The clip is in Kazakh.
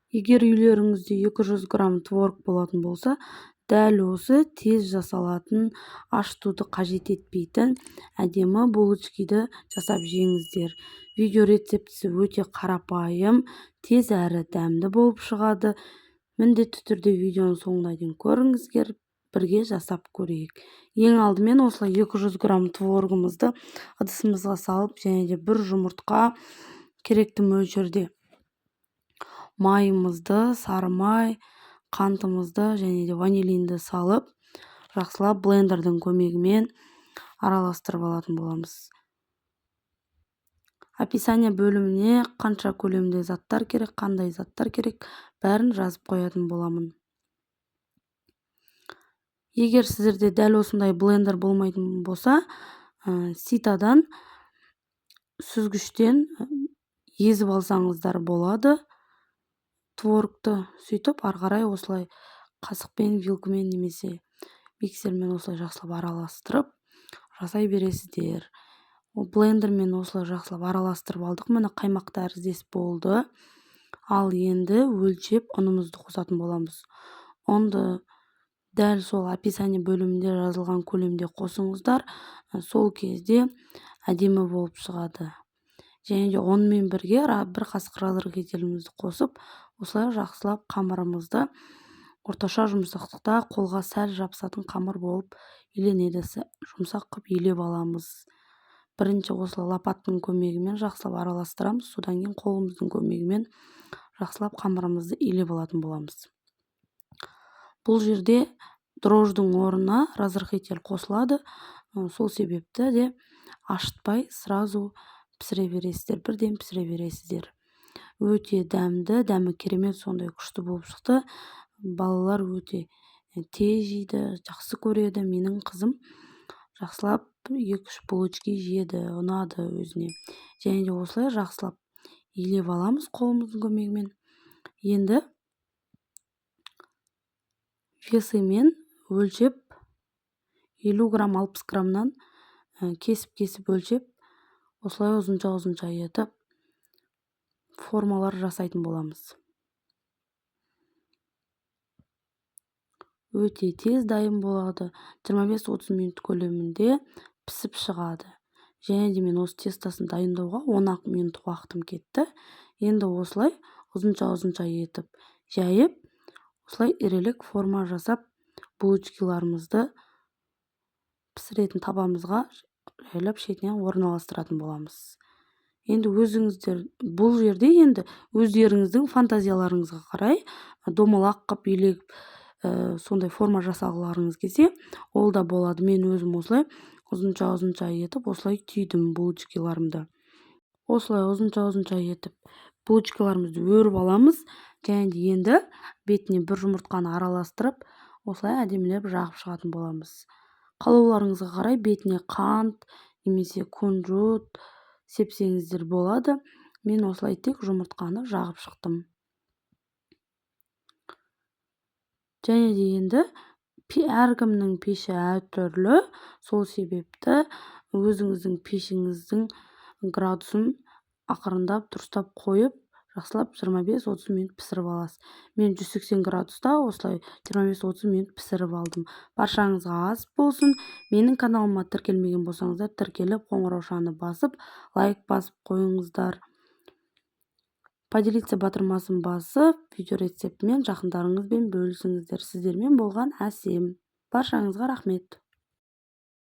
Егер үйлеріңізде 200 грамм творог болатын болса, дәл осы тез жасалатын, ашытуды қажет етпейтін әдемі булочкиді жасап жеңіздер. Видео рецептісі өте қарапайым, тез әрі дәмді болып шығады. Міндетті түрде видеоның соңына дейін көріңіздер, бірге жасап көрейік. Ең алдымен осылай 200 грамм творогымызды ыдысымызға салып, және де бір жұмыртқа керекті мөлшерде майымызды, сары май, қантымызды және де ванилинді салып, жақсылап блендердің көмегімен араластырып алатын боламыз. Описание бөліміне қанша көлемде заттар керек, қандай заттар керек, бәрін жазып қоятын боламын. Егер сіздерде дәл осындай блендер болмайтын болса, ситадан сүзгіштен езіп алсаңыздар болады. Творогты сөйтіп ары қарай осылай қасықпен, вилкамен немесе миксермен осылай жақсылап араластырып жасай бересіздер. Блендермен осылай жақсылап араластырып алдық. Міне қаймақ тәріздес болды. Ал енді өлшеп ұнымызды қосатын боламыз. Ұнды дәл сол описание бөлімінде жазылған көлемде қосыңыздар. Сол кезде әдемі болып шығады. Және де онымен бірге бір қасық разрыхителімізді қосып, осылай жақсылап қамырымызды орташа жұмсақтықта қолға сәл жабысатын қамыр болып иленеді. Жұмсақ қып илеп аламыз. Бірінші осылай лопаттың көмегімен жақсылап араластырамыз. Содан кейін қолымыздың көмегімен жақсылап қамырымызды илеп алатын боламыз. Бұл жерде дрожждың орнына разрыхитель қосылады. Сол себепті де ашытпай сразу пісіре бересіздер, бірден пісіре бересіздер. Өте дәмді, дәмі керемет, сондай күшті болып шықты. Балалар өте тез жейді, жақсы көреді. Менің қызым жақсылап 2-3 булочки жеді, ұнады өзіне. Және де осылай жақсылап илеп аламыз қолымыздың көмегімен. Енді весімен өлшеп 50 грамм 60 граммнан кесіп өлшеп, осылай ұзынша етіп формалар жасайтын боламыз. Өте тез дайын болады. 25-30 минут көлемінде пісіп шығады. Және де мен осы тестасын дайындауға 10 минут уақытым кетті. Енді осылай ұзынша етіп жайып, осылай ірелік форма жасап, булочкиларымызды пісіретін табамызға жайлап шетінен орналастыратын боламыз. Енді өзіңіздер бұл жерде енді өздеріңіздің фантазияларыңызға қарай домалақ қып илеп сондай форма жасағыларыңыз келсе, ол да болады. Мен өзім осылай ұзынша етіп осылай түйдім булочкиларымды. Осылай ұзынша етіп булочкиларымызды өріп аламыз. Және де енді бетіне бір жұмыртқаны араластырып, осылай әдемілеп жағып шығатын боламыз. Қалауларыңызға қарай бетіне қант немесе күнжіт сепсеңіздер болады. Мен осылай тек жұмыртқаны жағып шықтым. Және де енді әркімнің пеші әртүрлі. Сол себепті өзіңіздің пешіңіздің градусын ақырындап, дұрыстап қойып, жақсылап 25-30 минут пісіріп аласыз. Мен 180 градуста осылай 25-30 минут пісіріп алдым. Баршаңызға ас болсын. Менің каналыма тіркелмеген болсаңыздар, тіркеліп, қоңыраушаны басып, лайк басып қойыңыздар. Поделиться батырмасын басып, видео рецептімен жақындарыңызбен бөлісіңіздер. Сіздермен болған Әсем. Баршаңызға рахмет.